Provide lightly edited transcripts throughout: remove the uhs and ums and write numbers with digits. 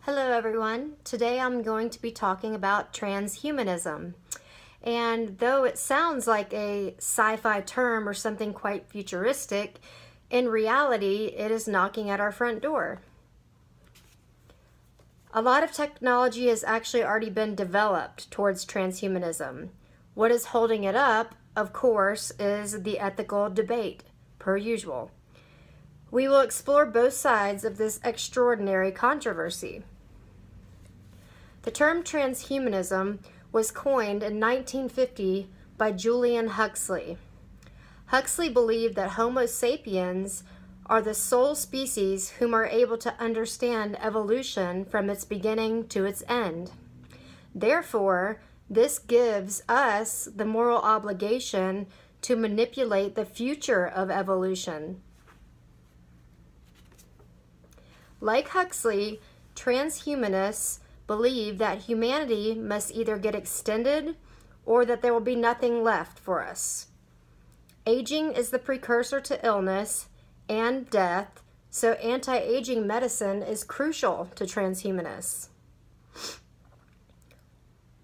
Hello everyone. Today I'm going to be talking about transhumanism. And though it sounds like a sci-fi term or something quite futuristic, in reality it is knocking at our front door. A lot of technology has actually already been developed towards transhumanism. What is holding it up, of course, is the ethical debate, per usual. We will explore both sides of this extraordinary controversy. The term transhumanism was coined in 1950 by Julian Huxley. Huxley believed that Homo sapiens are the sole species whom are able to understand evolution from its beginning to its end. Therefore, this gives us the moral obligation to manipulate the future of evolution. Like Huxley, transhumanists believe that humanity must either get extended or that there will be nothing left for us. Aging is the precursor to illness and death, so anti-aging medicine is crucial to transhumanists.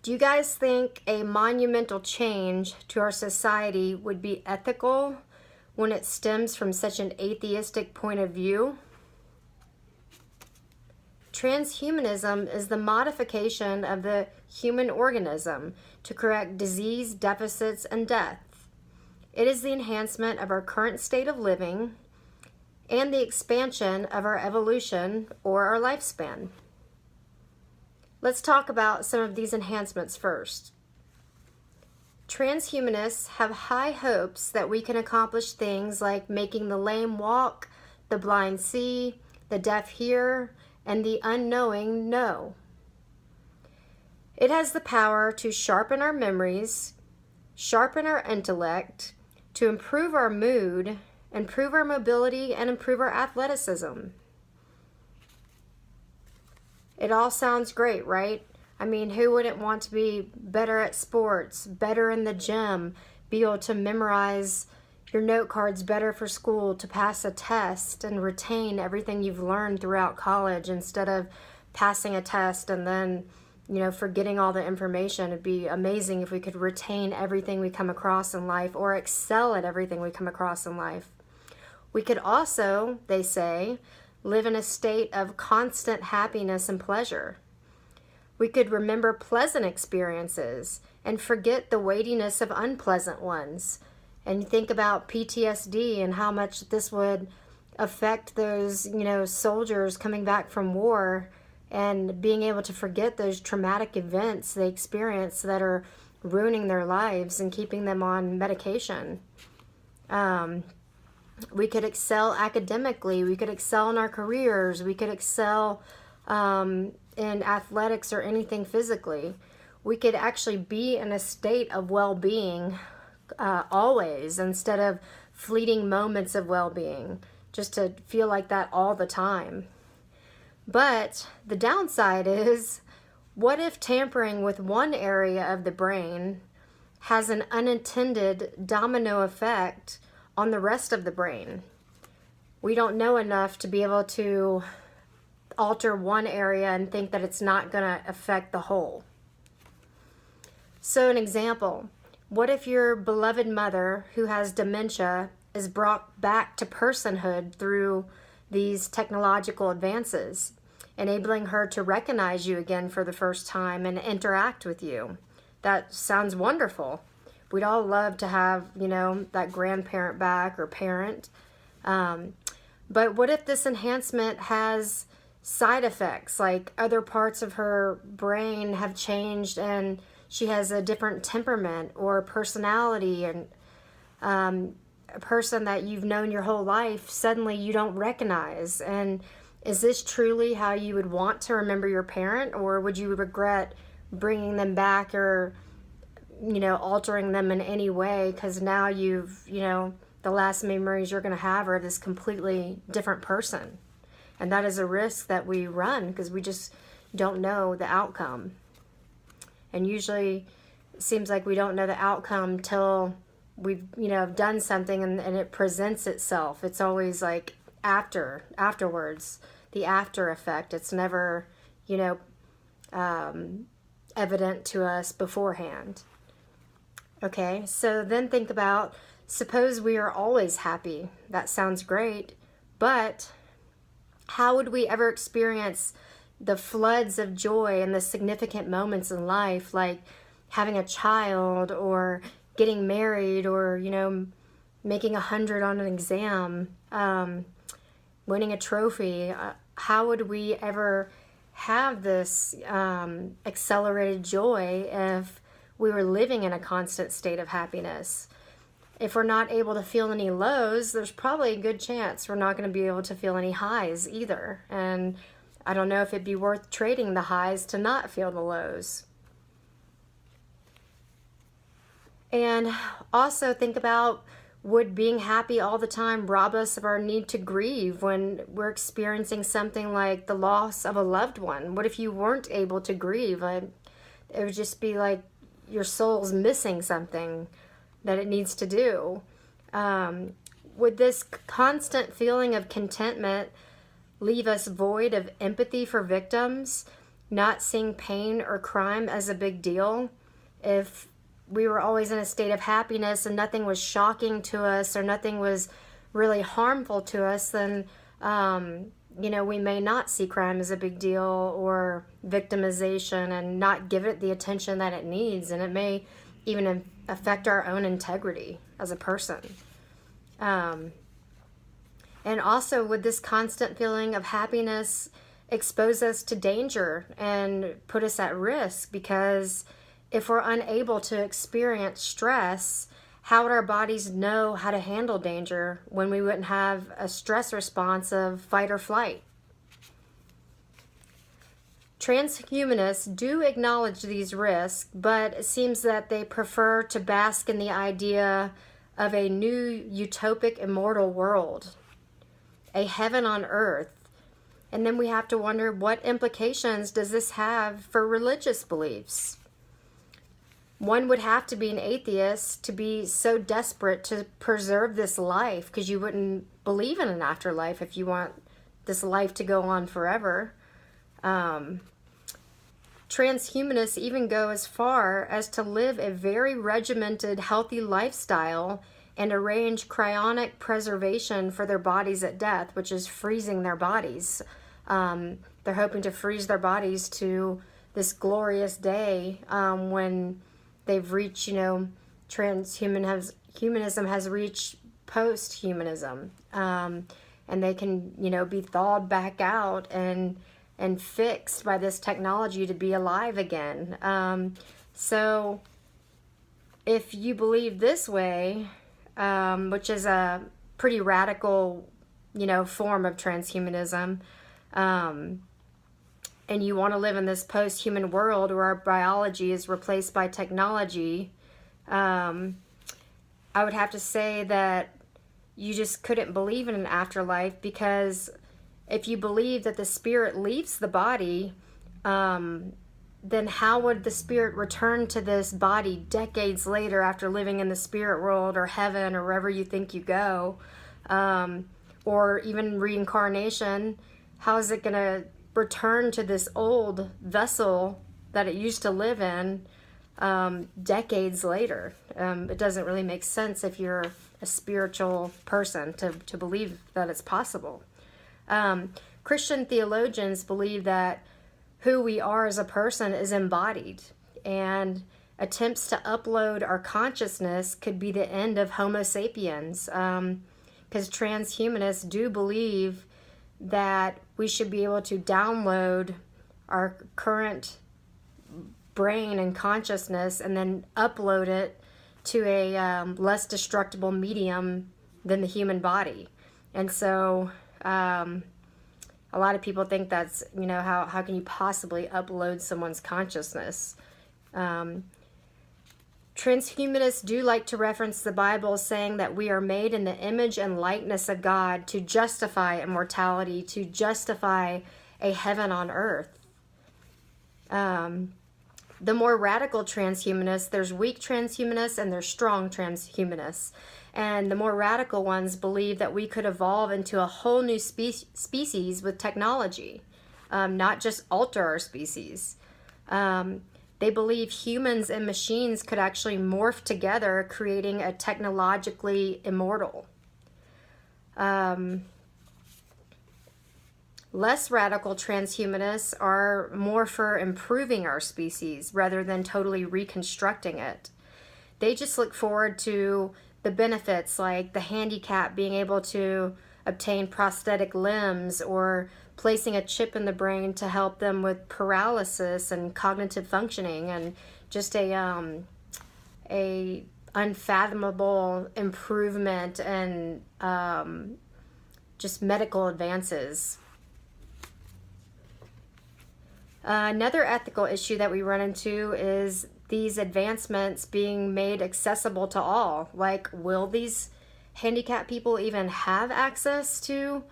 Do you guys think a monumental change to our society would be ethical when it stems from such an atheistic point of view? Transhumanism is the modification of the human organism to correct disease, deficits, and death. It is the enhancement of our current state of living and the expansion of our evolution or our lifespan. Let's talk about some of these enhancements first. Transhumanists have high hopes that we can accomplish things like making the lame walk, the blind see, the deaf hear, and the unknowing know. It has the power to sharpen our memories, sharpen our intellect, to improve our mood, improve our mobility, and improve our athleticism. It all sounds great, right? I mean, who wouldn't want to be better at sports, better in the gym, be able to memorize your note cards better for school, to pass a test and retain everything you've learned throughout college instead of passing a test and then, forgetting all the information. It'd be amazing if we could retain everything we come across in life or excel at everything we come across in life. We could also, they say, live in a state of constant happiness and pleasure. We could remember pleasant experiences and forget the weightiness of unpleasant ones. And you think about PTSD and how much this would affect those, soldiers coming back from war and being able to forget those traumatic events they experience that are ruining their lives and keeping them on medication. We could excel academically. We could excel in our careers. We could excel in athletics or anything physically. We could actually be in a state of well-being always, instead of fleeting moments of well-being, just to feel like that all the time. But the downside is, what if tampering with one area of the brain has an unintended domino effect on the rest of the brain? We don't know enough to be able to alter one area and think that it's not going to affect the whole. So an example, what if your beloved mother who has dementia is brought back to personhood through these technological advances, enabling her to recognize you again for the first time and interact with you? That sounds wonderful. We'd all love to have, that grandparent back or parent. But what if this enhancement has side effects, like other parts of her brain have changed and she has a different temperament or personality, and a person that you've known your whole life, suddenly you don't recognize? And is this truly how you would want to remember your parent, or would you regret bringing them back or, altering them in any way, because now you've, the last memories you're going to have are this completely different person? And that is a risk that we run because we just don't know the outcome. And usually it seems like we don't know the outcome till we've, done something and it presents itself. It's always like afterwards, the after effect. It's never, you know, evident to us beforehand. Okay, so then think about, suppose we are always happy. That sounds great, but how would we ever experience the floods of joy and the significant moments in life, like having a child or getting married or, making 100 on an exam, winning a trophy? How would we ever have this accelerated joy if we were living in a constant state of happiness? If we're not able to feel any lows, there's probably a good chance we're not going to be able to feel any highs either. And I don't know if it'd be worth trading the highs to not feel the lows. And also think about, would being happy all the time rob us of our need to grieve when we're experiencing something like the loss of a loved one? What if you weren't able to grieve? It would just be like your soul's missing something that it needs to do. Would this constant feeling of contentment leave us void of empathy for victims, not seeing pain or crime as a big deal? If we were always in a state of happiness and nothing was shocking to us or nothing was really harmful to us, then we may not see crime as a big deal or victimization and not give it the attention that it needs, and it may even affect our own integrity as a person. And also, would this constant feeling of happiness expose us to danger and put us at risk? Because if we're unable to experience stress, how would our bodies know how to handle danger when we wouldn't have a stress response of fight or flight? Transhumanists do acknowledge these risks, but it seems that they prefer to bask in the idea of a new utopic immortal world, a heaven on earth. And then we have to wonder, what implications does this have for religious beliefs? One would have to be an atheist to be so desperate to preserve this life, because you wouldn't believe in an afterlife if you want this life to go on forever. Transhumanists even go as far as to live a very regimented, healthy lifestyle and arrange cryonic preservation for their bodies at death, which is freezing their bodies. They're hoping to freeze their bodies to this glorious day when they've reached, transhumanism has reached post-humanism, and they can, be thawed back out and fixed by this technology to be alive again. So if you believe this way, which is a pretty radical, form of transhumanism, and you want to live in this post-human world where our biology is replaced by technology, I would have to say that you just couldn't believe in an afterlife, because if you believe that the spirit leaves the body, then how would the spirit return to this body decades later after living in the spirit world or heaven or wherever you think you go? Or even reincarnation, how is it going to return to this old vessel that it used to live in decades later? It doesn't really make sense if you're a spiritual person to believe that it's possible. Christian theologians believe that who we are as a person is embodied, and attempts to upload our consciousness could be the end of Homo sapiens, because transhumanists do believe that we should be able to download our current brain and consciousness and then upload it to a less destructible medium than the human body. And so a lot of people think that's, how can you possibly upload someone's consciousness? Transhumanists do like to reference the Bible, saying that we are made in the image and likeness of God to justify immortality, to justify a heaven on earth. The more radical transhumanists, there's weak transhumanists and there's strong transhumanists. And the more radical ones believe that we could evolve into a whole new species with technology. not just alter our species. They believe humans and machines could actually morph together, creating a technologically immortal. Less radical transhumanists are more for improving our species rather than totally reconstructing it. They just look forward to the benefits, like the handicap being able to obtain prosthetic limbs, or placing a chip in the brain to help them with paralysis and cognitive functioning, and just a unfathomable improvement and just medical advances. Another ethical issue that we run into is these advancements being made accessible to all. Like, will these handicapped people even have access to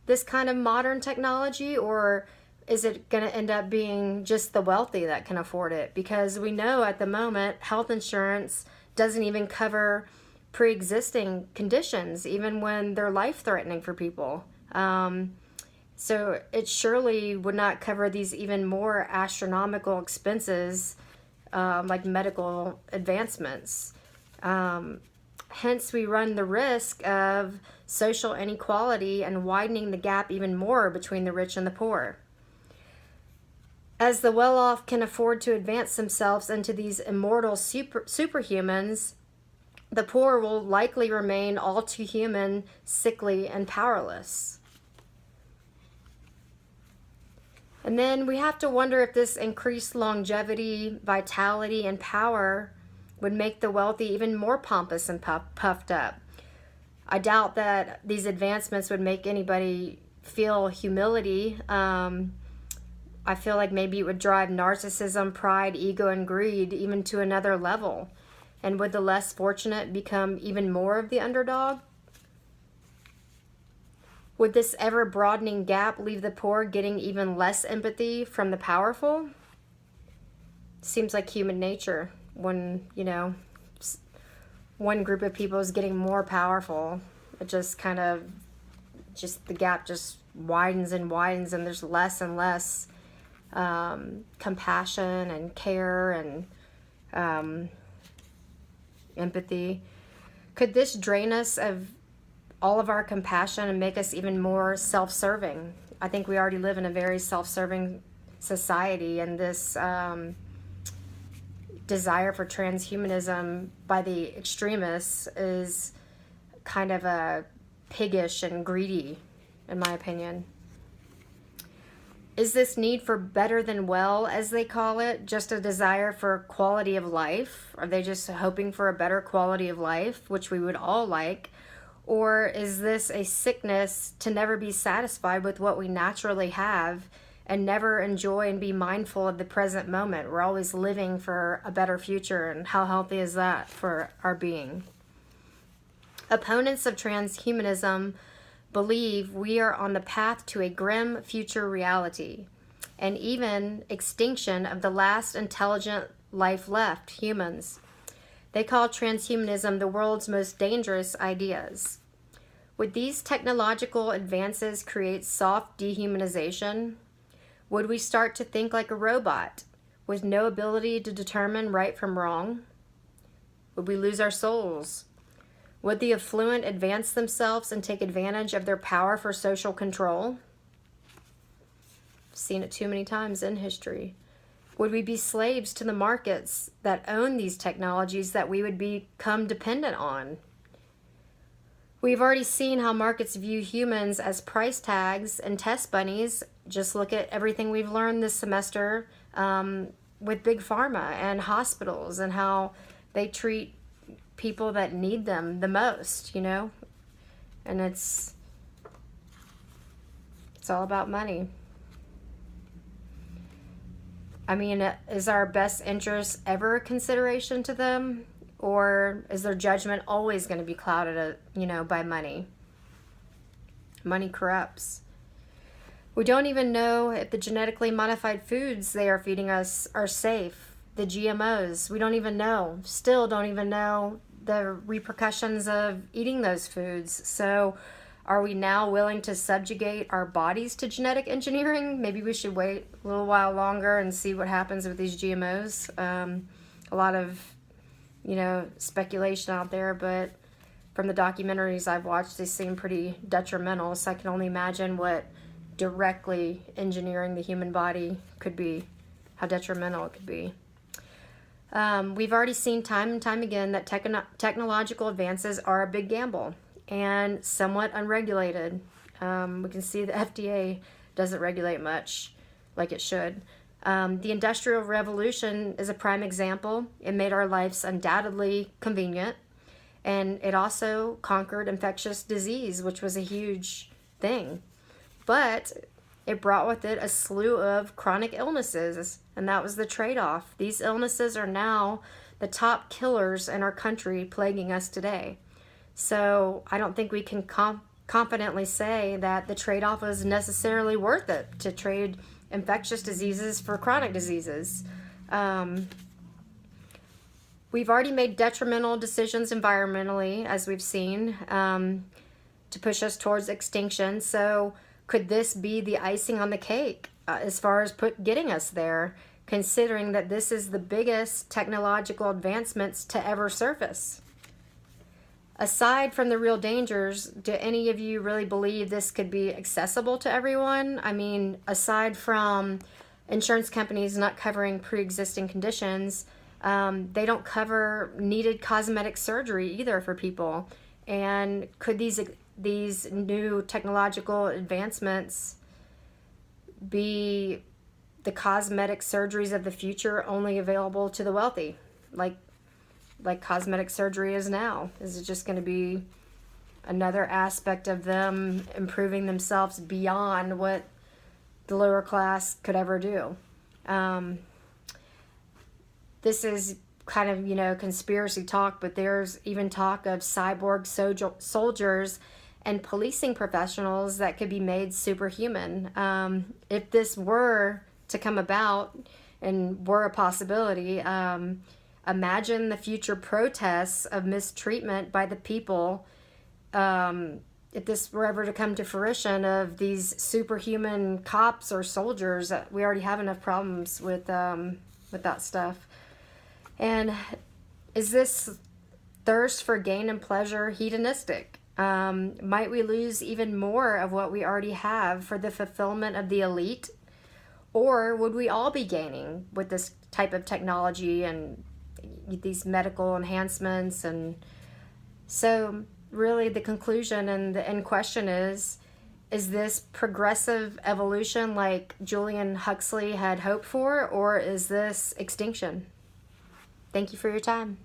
this kind of modern technology, or is it going to end up being just the wealthy that can afford it? Because we know at the moment health insurance doesn't even cover pre-existing conditions, even when they're life-threatening for people. So it surely would not cover these even more astronomical expenses, like medical advancements. Hence, we run the risk of social inequality and widening the gap even more between the rich and the poor. As the well-off can afford to advance themselves into these immortal superhumans, the poor will likely remain all too human, sickly, and powerless. And then we have to wonder if this increased longevity, vitality, and power would make the wealthy even more pompous and puffed up. I doubt that these advancements would make anybody feel humility. I feel like maybe it would drive narcissism, pride, ego, and greed even to another level. And would the less fortunate become even more of the underdog? Would this ever-broadening gap leave the poor getting even less empathy from the powerful? Seems like human nature. When, one group of people is getting more powerful, it just kind of, the gap just widens and widens, and there's less and less compassion and care and empathy. Could this drain us of all of our compassion and make us even more self-serving? I think we already live in a very self-serving society, and this desire for transhumanism by the extremists is kind of a piggish and greedy, in my opinion. Is this need for better than well, as they call it, just a desire for quality of life? Are they just hoping for a better quality of life, which we would all like? Or is this a sickness to never be satisfied with what we naturally have and never enjoy and be mindful of the present moment? We're always living for a better future, and how healthy is that for our being? Opponents of transhumanism believe we are on the path to a grim future reality and even extinction of the last intelligent life left, humans. They call transhumanism the world's most dangerous ideas. Would these technological advances create soft dehumanization? Would we start to think like a robot with no ability to determine right from wrong? Would we lose our souls? Would the affluent advance themselves and take advantage of their power for social control? I've seen it too many times in history. Would we be slaves to the markets that own these technologies that we would become dependent on? We've already seen how markets view humans as price tags and test bunnies. Just look at everything we've learned this semester with Big Pharma and hospitals, and how they treat people that need them the most, and it's all about money. I mean, is our best interest ever a consideration to them? Or is their judgment always going to be clouded, by money? Money corrupts. We don't even know if the genetically modified foods they are feeding us are safe. The GMOs, we don't even know. Still don't even know the repercussions of eating those foods. So Are we now willing to subjugate our bodies to genetic engineering? Maybe we should wait a little while longer and see what happens with these GMOs. A lot of, speculation out there, but from the documentaries I've watched, they seem pretty detrimental. So I can only imagine what directly engineering the human body could be, how detrimental it could be. We've already seen time and time again that technological advances are a big gamble and somewhat unregulated. We can see the FDA doesn't regulate much like it should. The Industrial Revolution is a prime example. It made our lives undoubtedly convenient, and it also conquered infectious disease, which was a huge thing. But it brought with it a slew of chronic illnesses, and that was the trade-off. These illnesses are now the top killers in our country, plaguing us today. So I don't think we can confidently say that the trade-off was necessarily worth it to trade infectious diseases for chronic diseases. We've already made detrimental decisions environmentally, as we've seen, to push us towards extinction. So could this be the icing on the cake as far as getting us there, considering that this is the biggest technological advancements to ever surface? Aside from the real dangers, do any of you really believe this could be accessible to everyone? I mean, aside from insurance companies not covering pre-existing conditions, they don't cover needed cosmetic surgery either for people. And could these new technological advancements be the cosmetic surgeries of the future only available to the wealthy, like cosmetic surgery is now? Is it just going to be another aspect of them improving themselves beyond what the lower class could ever do? This is kind of, conspiracy talk, but there's even talk of cyborg soldiers and policing professionals that could be made superhuman. If this were to come about and were a possibility, imagine the future protests of mistreatment by the people, if this were ever to come to fruition, of these superhuman cops or soldiers. We already have enough problems with that stuff. And is this thirst for gain and pleasure hedonistic? Might we lose even more of what we already have for the fulfillment of the elite? Or would we all be gaining with this type of technology and these medical enhancements? And so really the conclusion and the end question is this progressive evolution like Julian Huxley had hoped for, or is this extinction? Thank you for your time.